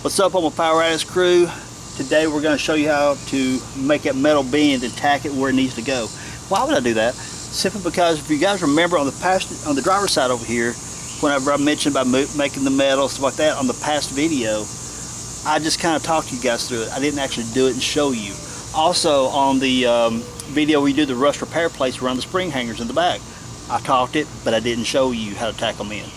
What's up, I'm a Power Addicts crew. Today we're going to show you how to make that metal bend and tack it where it needs to go. Why would I do that? Simply because if you guys remember on the driver's side over here, whenever I mentioned about making the metal, stuff like that, on the past video, I just kind of talked you guys through it. I didn't actually do it and show you. Also on the video we do the rust repair plates around the spring hangers in the back, I talked it, but I didn't show you how to tack them in.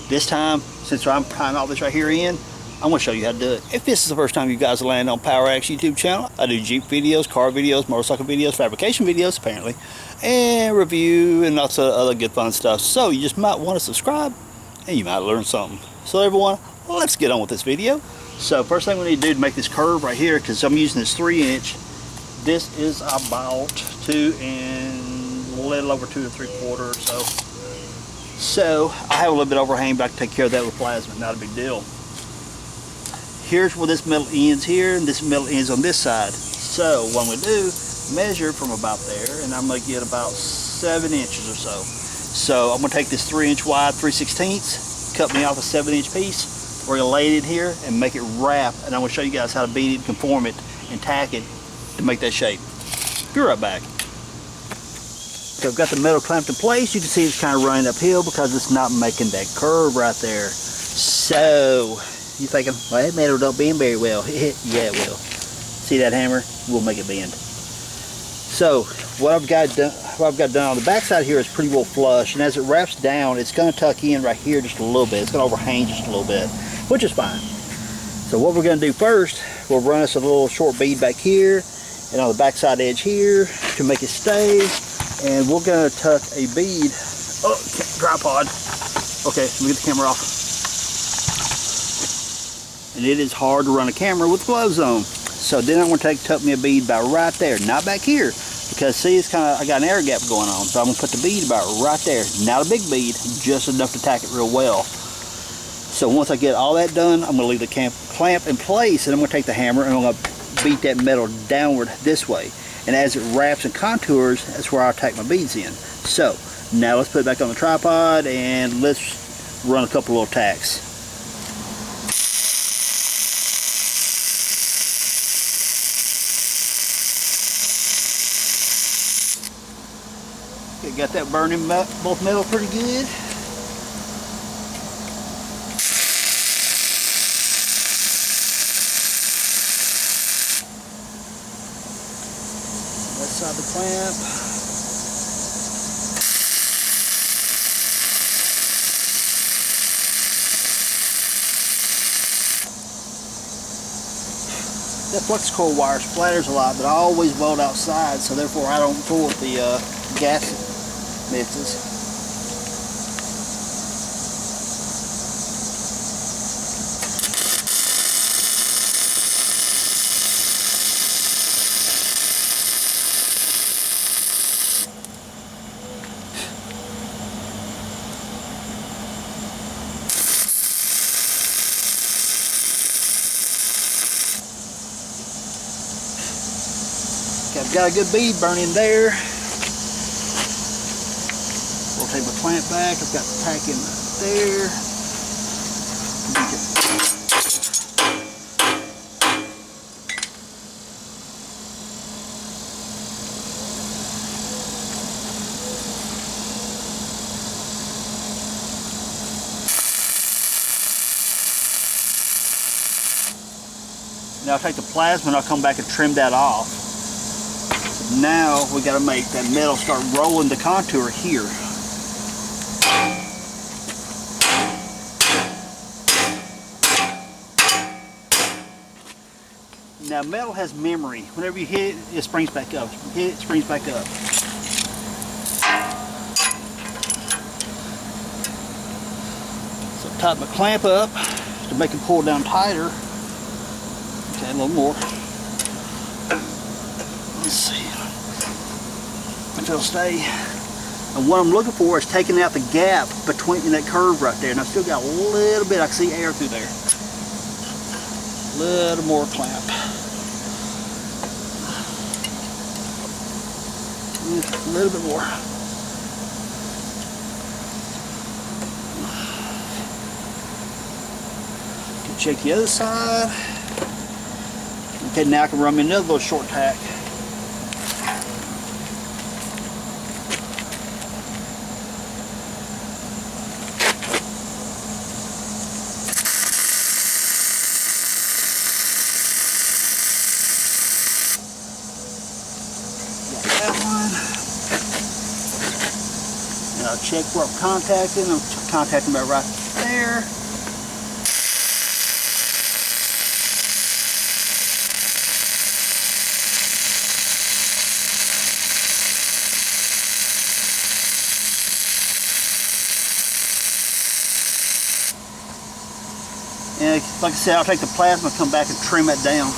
This time, since I'm tying all this right here in, I'm going to show you how to do it. If this is the first time you guys land on Power Addicts YouTube channel, I do Jeep videos, car videos, motorcycle videos, fabrication videos apparently, and review and lots of other good fun stuff. So you just might want to subscribe and you might learn something. So everyone, let's get on with this video. So first thing we need to do to make this curve right here, because I'm using this 3-inch, this is about 2 and a little over 2 3/4 or so. So I have a little bit overhang, but I can take care of that with plasma, not a big deal. Here's where this metal ends here, and this metal ends on this side. So what I'm going to do, measure from about there, and I'm going to get about 7 inches or so. So I'm going to take this 3-inch wide 3/16, cut me off a 7-inch piece. We're going to lay it in here and make it wrap, and I'm going to show you guys how to beat it, conform it, and tack it to make that shape. Be right back. So I've got the metal clamped in place. You can see it's kind of running uphill because it's not making that curve right there. So you're thinking, well, that metal don't bend very well. Yeah, it will. See that hammer? We'll make it bend. So what I've got done on the back side here is pretty well flush, and as it wraps down, it's going to tuck in right here just a little bit. It's going to overhang just a little bit, which is fine. So what we're going to do first, we'll run us a little short bead back here and on the back side edge here to make it stay, and we're going to tuck a bead. Oh, tripod. Okay, let me get the camera off. And it is hard to run a camera with gloves on. So then I'm going to tuck me a bead about right there, not back here, because see, it's kind of, I got an air gap going on. So I'm going to put the bead about right there. Not a big bead, just enough to tack it real well. So once I get all that done, I'm going to leave the clamp in place, and I'm going to take the hammer and I'm going to beat that metal downward this way. And as it wraps and contours, that's where I'll tack my beads in. So now let's put it back on the tripod and let's run a couple little tacks. Got that burning both metal pretty good. That side of the clamp. That flux core wire splatters a lot, but I always weld outside, so therefore I don't fool with the gas mixes. Okay, I've got a good bead burning there. Take my clamp back. I've got the tack in there. Now I'll take the plasma and I'll come back and trim that off. Now we got to make that metal start rolling the contour here. Now metal has memory. Whenever you hit it, it springs back up. Hit it, springs back up. So tighten my clamp up to make it pull down tighter. Okay, a little more. Let's see if it'll stay. And what I'm looking for is taking out the gap between that curve right there. And I've still got a little bit. I can see air through there. A little more clamp. A little bit more. Get Check the other side. Okay, now I can run me another little short tack. I'll check where I'm contacting. I'm contacting about right there. And like I said, I'll take the plasma, come back and trim it down.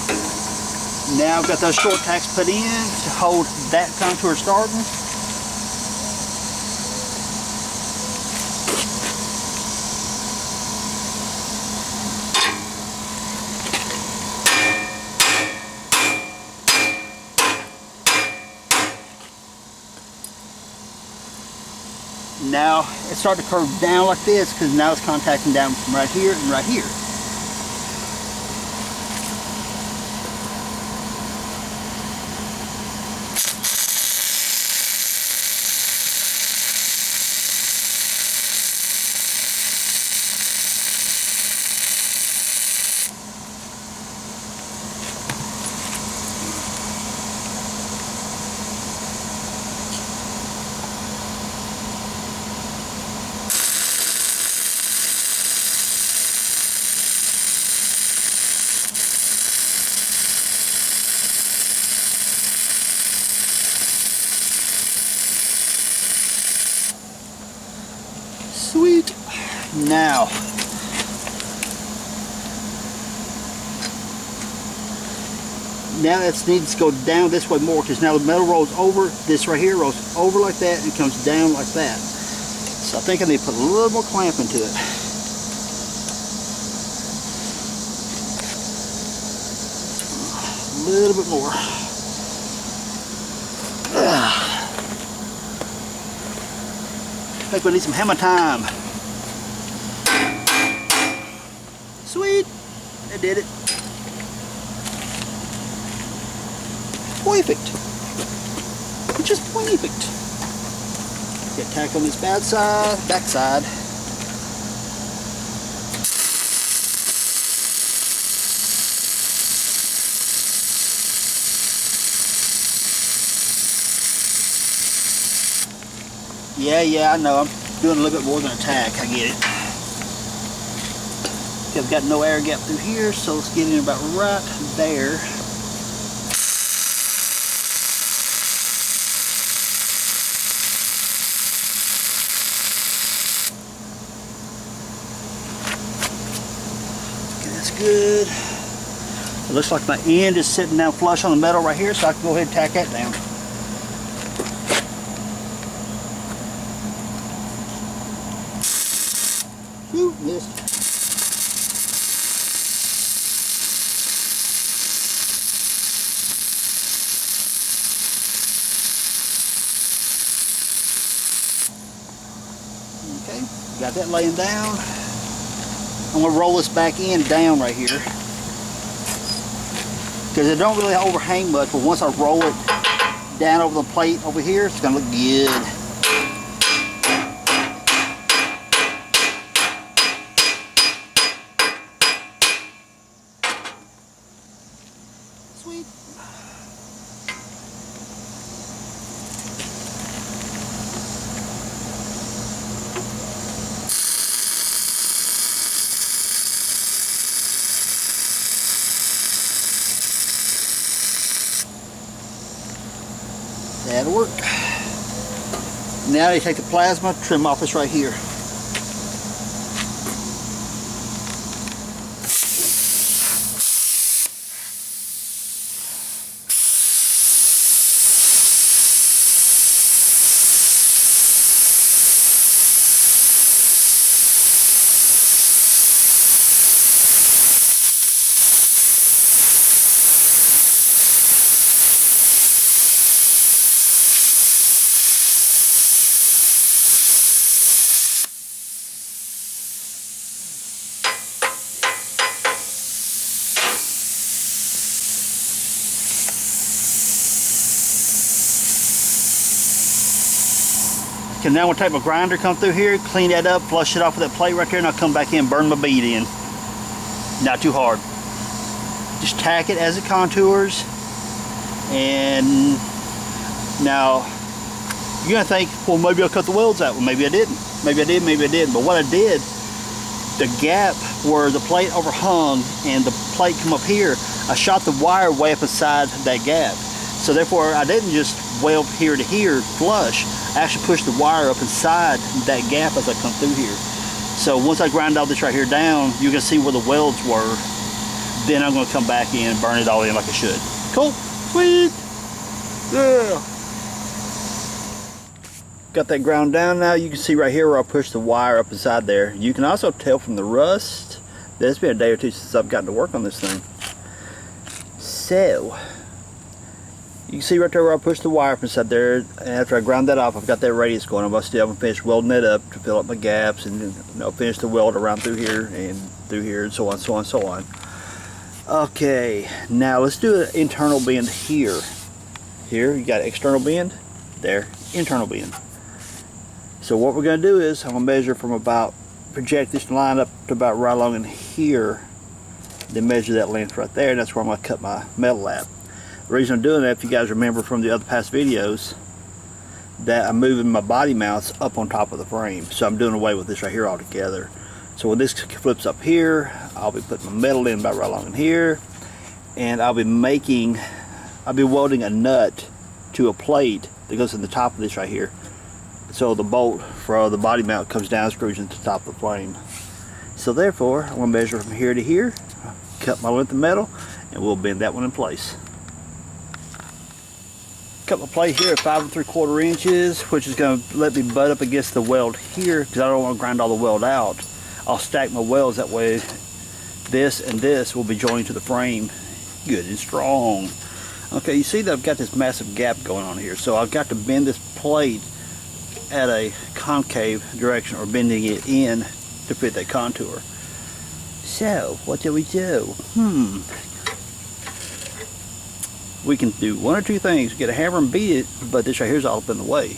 Now I've got those short tacks put in to hold that contour starting. Now it's starting to curve down like this because now it's contacting down from right here and right here. Sweet. Now, it needs to go down this way more because now the metal rolls over. This right here rolls over like that and comes down like that. So I think I need to put a little more clamp into it. A little bit more. I think we need some hammer time. Sweet. I did it. Perfect. Just perfect. Get tack on this back side. Yeah, I know. I'm doing a little bit more than a tack. I get it. Okay, I've got no air gap through here, so let's get in about right there. Okay, that's good. It looks like my end is sitting down flush on the metal right here, so I can go ahead and tack that down. Ooh, missed. Okay, got that laying down. I'm going to roll this back in down right here because it don't really overhang much, but once I roll it down over the plate over here, it's going to look good. Sweet. That'll work. Now you take the plasma, trim off this right here. Okay, now I'm gonna take my grinder, come through here, clean that up, flush it off with that plate right there, and I'll come back in, burn my bead in. Not too hard. Just tack it as it contours. And now you're gonna think, well, maybe I'll cut the welds out. Well, maybe I didn't. Maybe I did, maybe I didn't. But what I did, the gap where the plate overhung and the plate come up here, I shot the wire way up inside that gap. So therefore, I didn't just weld here to here flush. I actually pushed the wire up inside that gap as I come through here. So once I grind all this right here down, you can see where the welds were. Then I'm gonna come back in and burn it all in like I should. Cool, sweet, yeah. Got that ground down now. You can see right here where I pushed the wire up inside there. You can also tell from the rust that it's been a day or two since I've gotten to work on this thing. So, you can see right there where I pushed the wire up inside there. And after I ground that off, I've got that radius going. I'm still haven't finished welding it up to fill up my gaps and finish the weld around through here and so on, so on, so on. Okay, now let's do an internal bend here. Here, you got external bend. There, internal bend. So what we're going to do is I'm going to measure from about, project this line up to about right along in here, then measure that length right there, and that's where I'm going to cut my metal at. The reason I'm doing that, if you guys remember from the other past videos, that I'm moving my body mounts up on top of the frame. So I'm doing away with this right here altogether. So when this flips up here, I'll be putting my metal in about right along in here, and I'll be welding a nut to a plate that goes in the top of this right here. So the bolt for the body mount comes down, screws into the top of the frame. So therefore, I'm going to measure from here to here, cut my length of metal, and we'll bend that one in place. Cut my plate here at 5 3/4 inches, which is going to let me butt up against the weld here because I don't want to grind all the weld out. I'll stack my welds that way. This and this will be joined to the frame good and strong. Okay, you see that I've got this massive gap going on here, so I've got to bend this plate at a concave direction, or bending it in to fit that contour. So what do? We can do one or two things. Get a hammer and beat it, but this right here is all up in the way.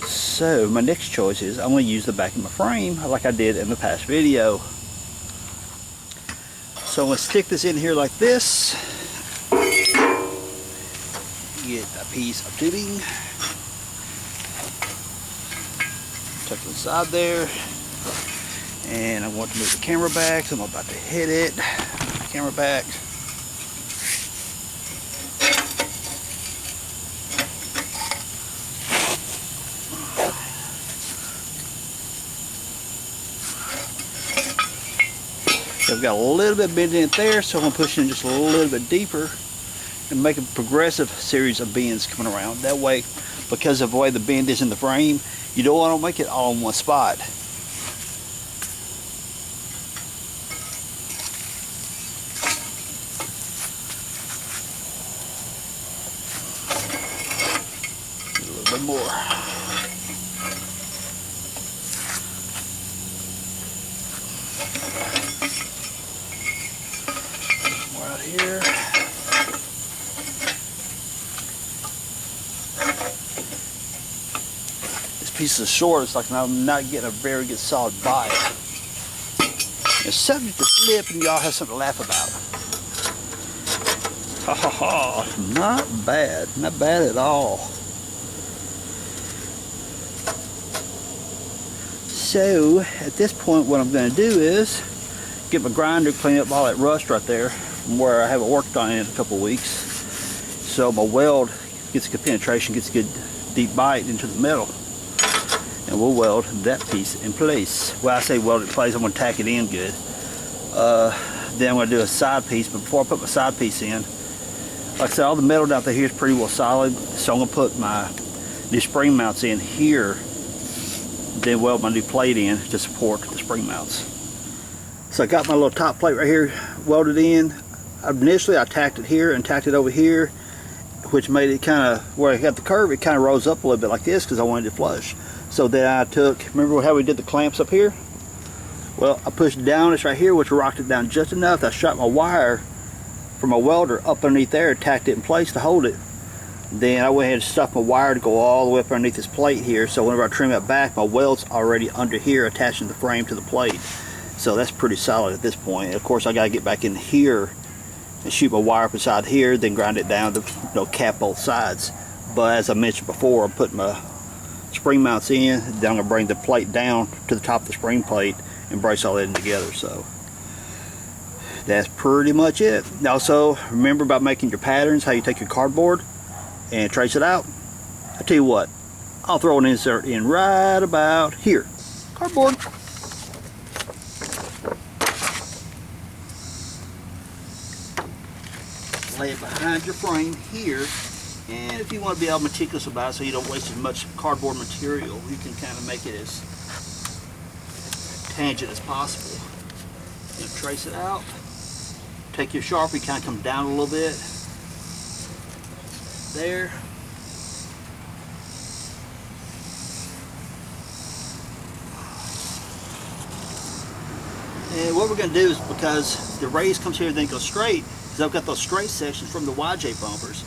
So my next choice is I'm going to use the back of my frame like I did in the past video. So I'm going to stick this in here like this. Get a piece of tubing. Tuck it inside there. And I want to move the camera back, so I'm about to hit it. Camera back. I've got a little bit bent in it there, so I'm going to push in just a little bit deeper and make a progressive series of bends coming around. That way, because of the way the bend is in the frame, you don't want to make it all in one spot. A little bit more. Here. This piece is short, it's like I'm not getting a very good solid bite. It's subject to slip and y'all have something to laugh about. Ha ha ha, not bad at all. So at this point what I'm going to do is get my grinder, clean up all that rust right there where I haven't worked on it in a couple weeks, so my weld gets good penetration, gets a good deep bite into the metal, and we'll weld that piece in place. Well, I say weld it in place, I'm going to tack it in good. Then I'm going to do a side piece, but before I put my side piece in, like I said, all the metal down here is pretty well solid, so I'm going to put my new spring mounts in here, then weld my new plate in to support the spring mounts. So I got my little top plate right here welded in. Initially I tacked it here and tacked it over here, which made it kind of, where I got the curve, it kind of rose up a little bit like this because I wanted it flush. So then I took, remember how we did the clamps up here? Well, I pushed down this right here, which rocked it down just enough. I shot my wire from my welder up underneath there, tacked it in place to hold it. Then I went ahead and stuffed my wire to go all the way up underneath this plate here, so whenever I trim it back, my weld's already under here attaching the frame to the plate. So that's pretty solid at this point. Of course, I gotta get back in here and shoot my wire up inside here, then grind it down to, you know, cap both sides. But as I mentioned before, I'm putting my spring mounts in, then I'm gonna bring the plate down to the top of the spring plate and brace all that in together. So that's pretty much it. Also, remember about making your patterns, how you take your cardboard and trace it out. I tell you what, I'll throw an insert in right about here. Cardboard. Lay it behind your frame here, and if you want to be all meticulous about it so you don't waste as much cardboard material, you can kind of make it as tangent as possible. You trace it out. Take your Sharpie, kind of come down a little bit. There. And what we're going to do is, because the raise comes here and then goes straight, because I've got those straight sections from the YJ bumpers,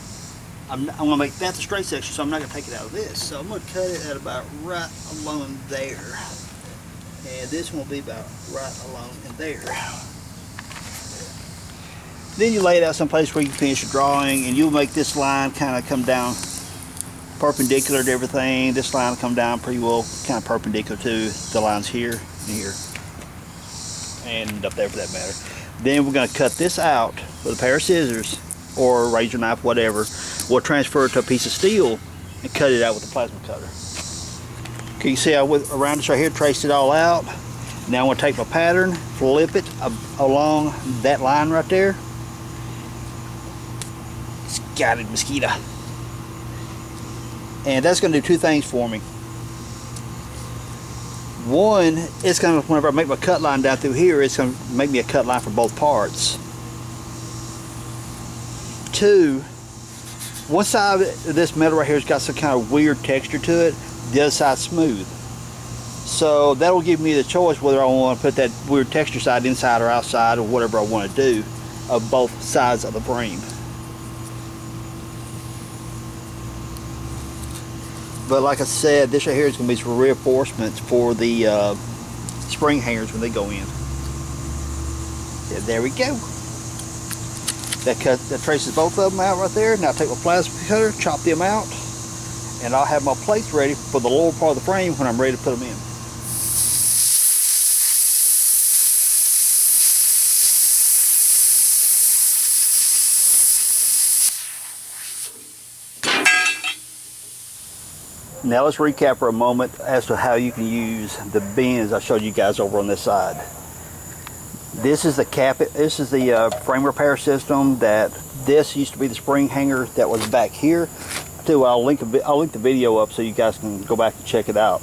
I'm going to make that the straight section, so I'm not going to take it out of this. So I'm going to cut it at about right along there. And this one will be about right along in there. Then you lay it out someplace where you can finish your drawing, and you'll make this line kind of come down perpendicular to everything. This line will come down pretty well kind of perpendicular to the lines here and here, and up there for that matter. Then we're going to cut this out with a pair of scissors or a razor knife, whatever. We'll transfer it to a piece of steel and cut it out with a plasma cutter. Okay, you see I went around this right here, traced it all out. Now I'm going to take my pattern, flip it along that line right there. Got it, mosquito. And that's going to do two things for me. One, it's going to, whenever I make my cut line down through here, it's going to make me a cut line for both parts. Two, one side of this metal right here has got some kind of weird texture to it. The other side's smooth. So that'll give me the choice whether I want to put that weird texture side inside or outside, or whatever I want to do of both sides of the frame. But like I said, this right here is going to be some reinforcements for the spring hangers when they go in. Yeah, there we go. That traces both of them out right there. Now take my plasma cutter, chop them out, and I'll have my plates ready for the lower part of the frame when I'm ready to put them in. Now let's recap for a moment as to how you can use the bends I showed you guys over on this side. This is the frame repair system. This used to be the spring hanger that was back here. I'll link the video up so you guys can go back and check it out.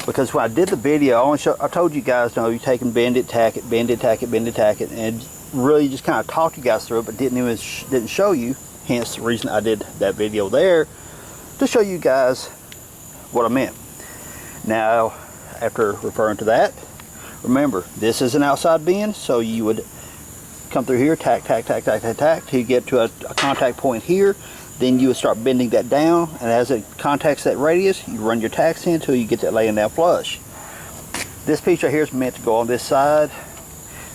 Because when I did the video, I told you guys, you know, you take and bend it, tack it, bend it, tack it, bend it, tack it, and really just kind of talked you guys through it, but didn't show you. Hence the reason I did that video there, to show you guys what I meant. Now, after referring to that, remember, this is an outside bend, so you would come through here, tack, tack, tack, tack, tack, tack, till you get to a contact point here. Then you would start bending that down, and as it contacts that radius, you run your tacks in until you get that laying down flush. This piece right here is meant to go on this side.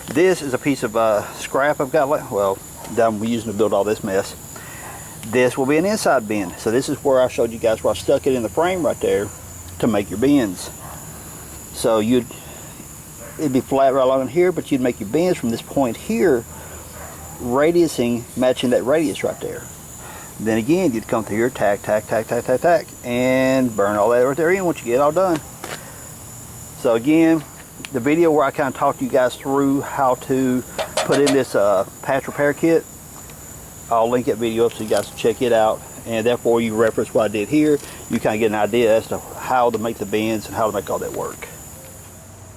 This is a piece of scrap I've got, well, that I'm using to build all this mess. This will be an inside bend. So this is where I showed you guys where I stuck it in the frame right there to make your bends. So it'd be flat right along here, but you'd make your bends from this point here, radiusing, matching that radius right there. Then again, you'd come through here, tack, tack, tack, tack, tack, tack, and burn all that right there in once you get it all done. So again, the video where I kind of talked you guys through how to put in this patch repair kit, I'll link that video up so you guys can check it out, and therefore you reference what I did here, you kind of get an idea as to how to make the bends and how to make all that work.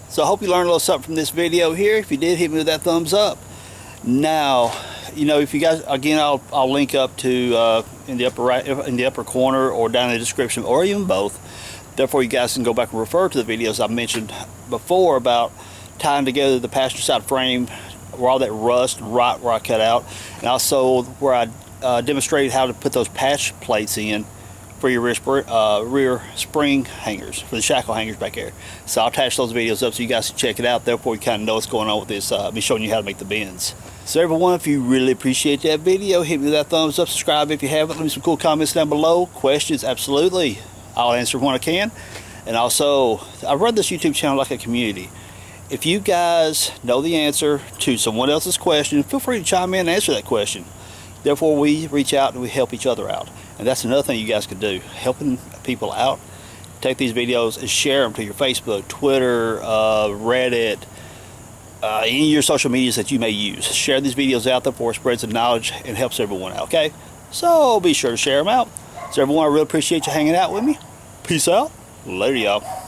So I hope you learned a little something from this video here. If you did, hit me with that thumbs up. Now, you know, if you guys, again, I'll link up to in the upper corner or down in the description, or even both. Therefore, you guys can go back and refer to the videos I mentioned before about tying together the passenger side frame, where all that rust and rot where I cut out, and also where I demonstrated how to put those patch plates in for your rear spring hangers, for the shackle hangers back there. So I'll attach those videos up so you guys can check it out. Therefore, you kind of know what's going on with this. I'll be showing you how to make the bends. So everyone, if you really appreciate that video, hit me with that thumbs up, subscribe if you haven't, leave me some cool comments down below. Questions, absolutely. I'll answer when I can. And also, I run this YouTube channel like a community. If you guys know the answer to someone else's question, feel free to chime in and answer that question. Therefore, we reach out and we help each other out. And that's another thing you guys can do, helping people out. Take these videos and share them to your Facebook, Twitter, Reddit, any of your social medias that you may use. Share these videos out, therefore it spreads the knowledge and helps everyone out, okay? So be sure to share them out. So everyone, I really appreciate you hanging out with me. Peace out. Later, y'all.